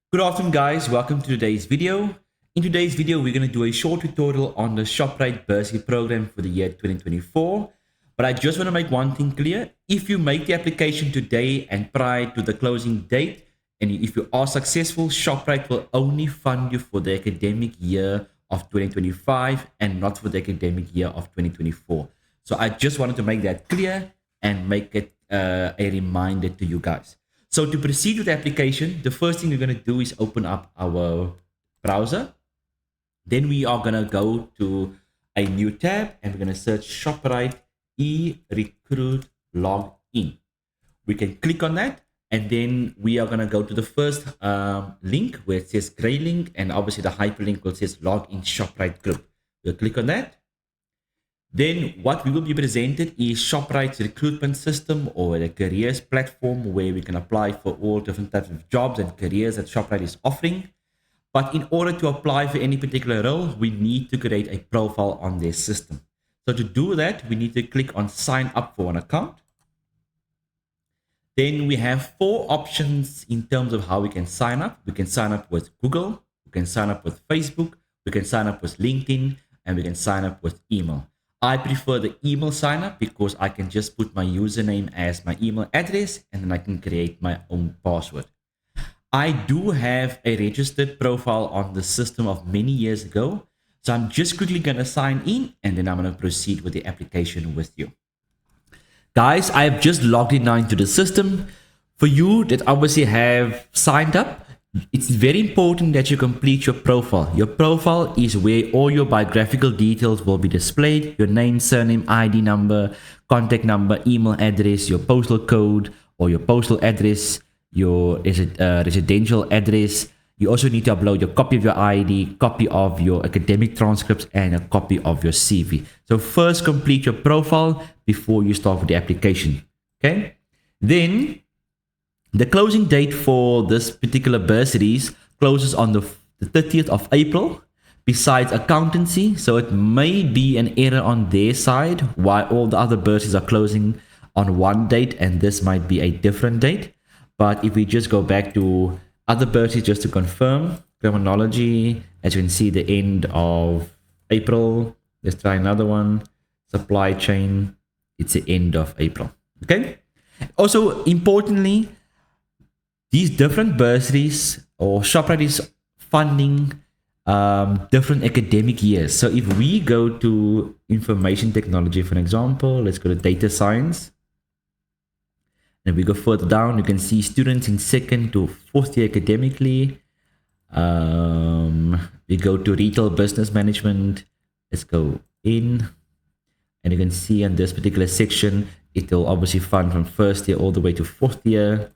Good afternoon guys, welcome to today's video. In today's video, we're going to do a short tutorial on the Shoprite Bursary program for the year 2024. But I just want to make one thing clear. If you make the application today and prior to the closing date, and if you are successful, Shoprite will only fund you for the academic year of 2025 and not for the academic year of 2024. So I just wanted to make that clear and make it a reminder to you guys. So to proceed with the application, the first thing we're going to do is open up our browser. Then we are going to go to a new tab and we're going to search Shoprite eRecruit Login. We can click on that and then we are going to go to the first link where it says gray link, and obviously the hyperlink will says login Shoprite Group. We'll click on that. Then what we will be presented is Shoprite's recruitment system, or the careers platform, where we can apply for all different types of jobs and careers that Shoprite is offering. But in order to apply for any particular role, we need to create a profile on their system. So to do that, we need to click on sign up for an account. Then we have four options in terms of how we can sign up. We can sign up with Google, we can sign up with Facebook, we can sign up with LinkedIn, and we can sign up with email. I prefer the email sign up because I can just put my username as my email address and then I can create my own password. I do have a registered profile on the system of many years ago. So I'm just quickly going to sign in and then I'm going to proceed with the application with you. Guys, I have just logged in now into the system. For you that obviously have signed up, it's very important that you complete your profile. Your profile is where all your biographical details will be displayed. Your name, surname, ID number, contact number, email address, your postal code or your postal address, your residential address. You also need to upload your copy of your ID, copy of your academic transcripts, and a copy of your CV. So first complete your profile before you start with the application. Okay. Then the closing date for this particular bursaries closes on the 30th of April, besides accountancy. So it may be an error on their side why all the other bursaries are closing on one date and this might be a different date. But if we just go back to other bursaries just to confirm, Criminology, as you can see, the end of April. Let's try another one. Supply chain, it's the end of April. Okay. Also, importantly, these different bursaries or Shoprite is funding different academic years. So if we go to information technology, for example, let's go to data science. And we go further down, you can see students in second to fourth year academically. We go to retail business management. Let's go in. And you can see in this particular section, it will obviously fund from first year all the way to fourth year.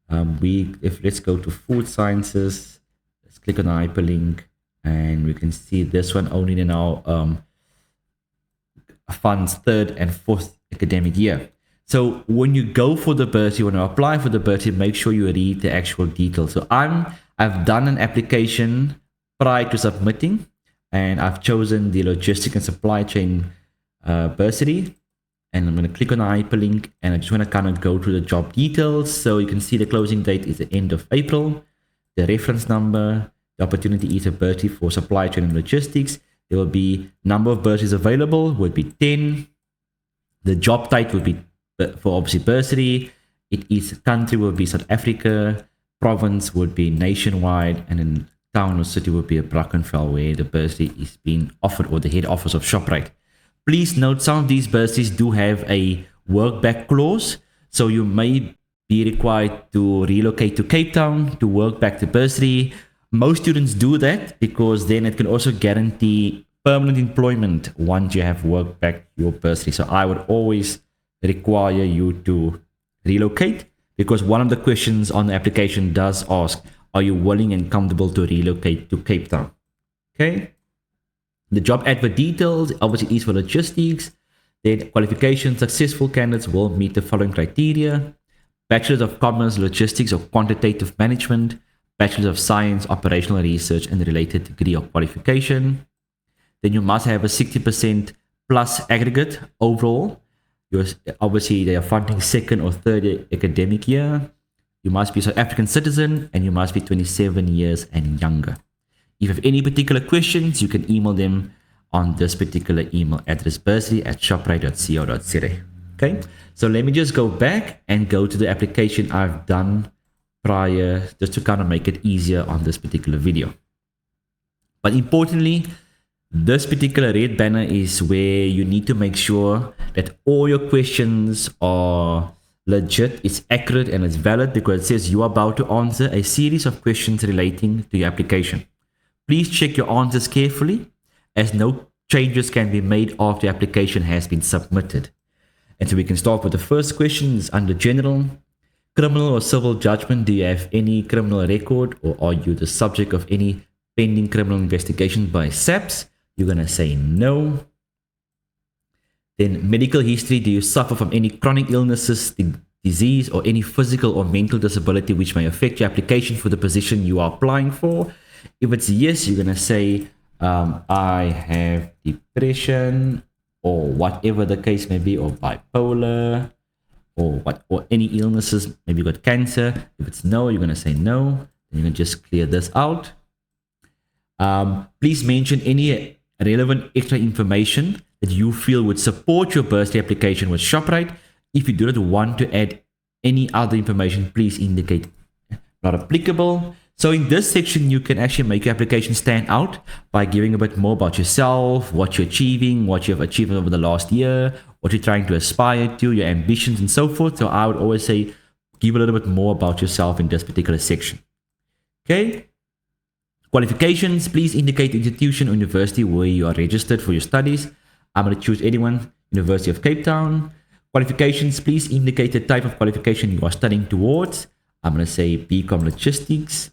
Let's go to food sciences, let's click on the hyperlink and we can see this one only now funds third and fourth academic year. So when you go for the bursary, when you apply for the bursary, make sure you read the actual details. So I've done an application prior to submitting and I've chosen the logistic and supply chain bursary. And I'm going to click on the hyperlink and I just want to kind of go through the job details. So you can see the closing date is the end of April. The reference number, the opportunity is a bursary for supply chain and logistics. There will be number of bursaries available would be 10. The job type would be for obviously bursary. It is country would be South Africa. Province would be nationwide. And then town or city would be a Brackenfell where the bursary is being offered, or the head office of Shoprite. Please note some of these bursaries do have a work back clause. So you may be required to relocate to Cape Town to work back the bursary. Most students do that because then it can also guarantee permanent employment once you have worked back your bursary. So I would always require you to relocate, because one of the questions on the application does ask, are you willing and comfortable to relocate to Cape Town? Okay. The job advert details obviously is for logistics. Then qualifications, successful candidates will meet the following criteria: Bachelor's of Commerce, Logistics or Quantitative Management, Bachelor's of Science, Operational Research and related degree or qualification. Then you must have a 60% plus aggregate overall. Obviously, they are funding second or third academic year. you must be a South African citizen, and you must be 27 years and younger. If you have any particular questions, you can email them on this particular email address, bursary@shoprite.co.za. Okay, so let me just go back and go to the application I've done prior, just to kind of make it easier on this particular video. But importantly, this particular red banner is where you need to make sure that all your questions are legit, it's accurate, and it's valid, because it says you are about to answer a series of questions relating to your application. Please check your answers carefully, as no changes can be made after the application has been submitted. And so we can start with the first question. Is under general. Criminal or civil judgment, do you have any criminal record, or are you the subject of any pending criminal investigation by SAPS? You're going to say no. Then medical history, do you suffer from any chronic illnesses, disease, or any physical or mental disability which may affect your application for the position you are applying for? If it's yes, you're going to say, I have depression, or whatever the case may be, or bipolar, or any illnesses, maybe you got cancer. If it's no, you're going to say no. Then you can just clear this out. Please mention any relevant extra information that you feel would support your bursary application with Shoprite. If you do not want to add any other information, please indicate not applicable. So in this section, you can actually make your application stand out by giving a bit more about yourself, what you're achieving, what you've achieved over the last year, what you're trying to aspire to, your ambitions, and so forth. So I would always say, give a little bit more about yourself in this particular section. Okay. Qualifications, please indicate the institution or university where you are registered for your studies. I'm going to choose anyone, University of Cape Town. Qualifications, please indicate the type of qualification you are studying towards. I'm going to say BCom Logistics.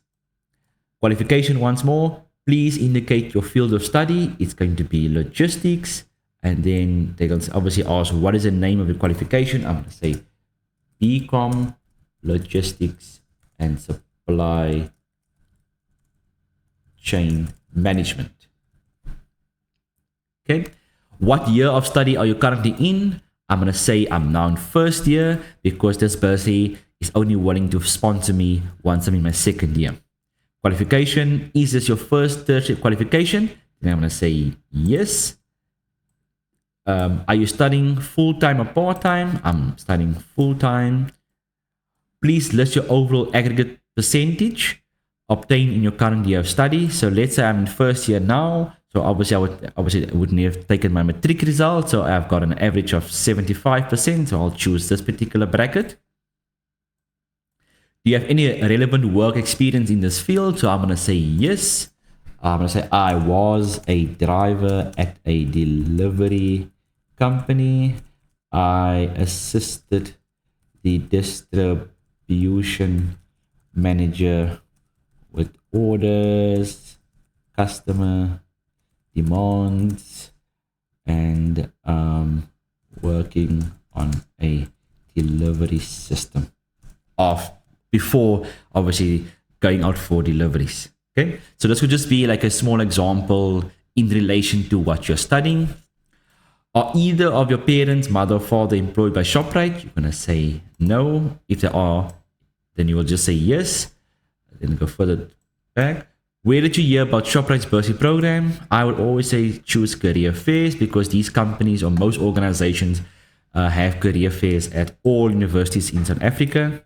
Qualification once more, please indicate your field of study. It's going to be logistics. And then they can obviously ask, what is the name of your qualification? I'm going to say BCom Logistics and Supply Chain Management. Okay. What year of study are you currently in? I'm going to say I'm now in first year, because this bursary is only willing to sponsor me once I'm in my second year. Qualification, is this your first tertiary qualification? Then I'm going to say yes. Are you studying full-time or part-time? I'm studying full-time. Please list your overall aggregate percentage obtained in your current year of study. So let's say I'm in first year now. So obviously I wouldn't have taken my matric result. So I've got an average of 75%. So I'll choose this particular bracket. Do you have any relevant work experience in this field? So I'm going to say yes. I'm going to say I was a driver at a delivery company. I assisted the distribution manager with orders, customer demands, and working on a delivery system before obviously going out for deliveries. Okay, so this could just be like a small example in relation to what you're studying. Are either of your parents, mother or father, employed by Shoprite? You're going to say no. If they are, then you will just say yes. Then go further back. Where did you hear about Shoprite's bursary program? I would always say choose career fairs, because these companies or most organizations have career fairs at all universities in South Africa.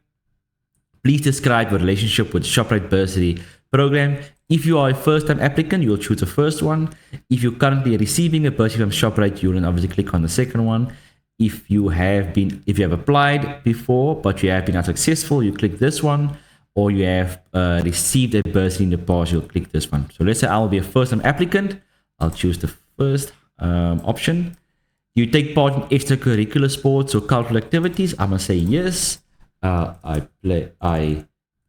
Please describe your relationship with Shoprite bursary program. If you are a first-time applicant, you will choose the first one. If you're currently receiving a bursary from Shoprite, you will obviously click on the second one. If you have applied before but you have been unsuccessful, you click this one. Or you have received a bursary in the past, you'll click this one. So let's say I'll be a first-time applicant. I'll choose the first option. You take part in extracurricular sports or cultural activities? I'm gonna say yes. I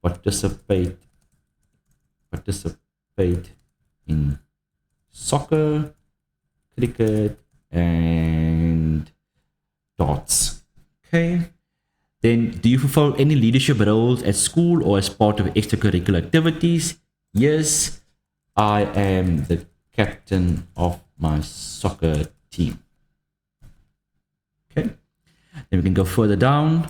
participate in soccer, cricket, and darts. Okay. Then, do you fulfill any leadership roles at school or as part of extracurricular activities? Yes, I am the captain of my soccer team. Okay. Then we can go further down.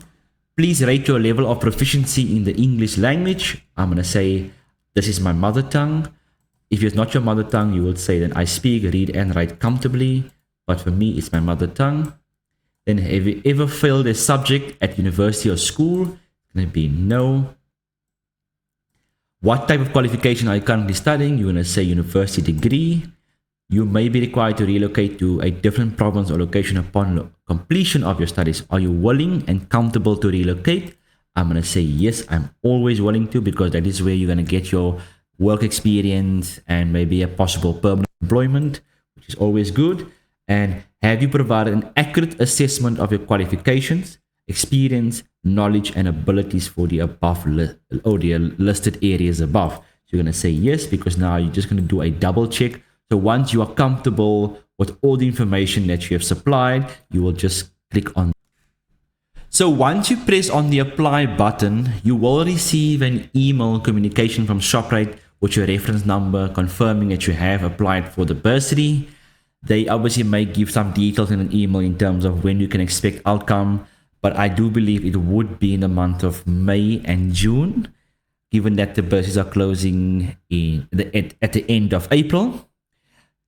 Please rate your level of proficiency in the English language. I'm going to say, this is my mother tongue. If it's not your mother tongue, you will say that I speak, read, and write comfortably. But for me, it's my mother tongue. Then have you ever failed a subject at university or school? It's going to be no. What type of qualification are you currently studying? You're going to say university degree. You may be required to relocate to a different province or location upon completion of your studies. Are you willing and comfortable to relocate? I'm going to say yes, I'm always willing to, because that is where you're going to get your work experience and maybe a possible permanent employment, which is always good. And have you provided an accurate assessment of your qualifications, experience, knowledge, and abilities for the above listed areas above? So you're going to say yes, because now you're just going to do a double check. So once you are comfortable with all the information that you have supplied, you will just click on. So once you press on the apply button, you will receive an email communication from Shoprite with your reference number confirming that you have applied for the bursary. They obviously may give some details in an email in terms of when you can expect outcome, but I do believe it would be in the month of May and June, given that the bursaries are closing at the end of April.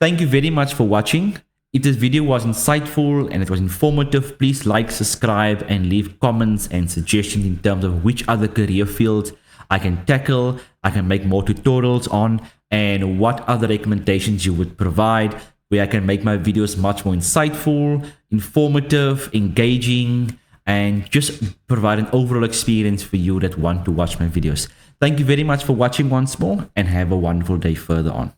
Thank you very much for watching. If this video was insightful and it was informative, please like, subscribe, and leave comments and suggestions in terms of which other career fields I can tackle, I can make more tutorials on, and what other recommendations you would provide, where I can make my videos much more insightful, informative, engaging, and just provide an overall experience for you that want to watch my videos. Thank you very much for watching once more, and have a wonderful day further on.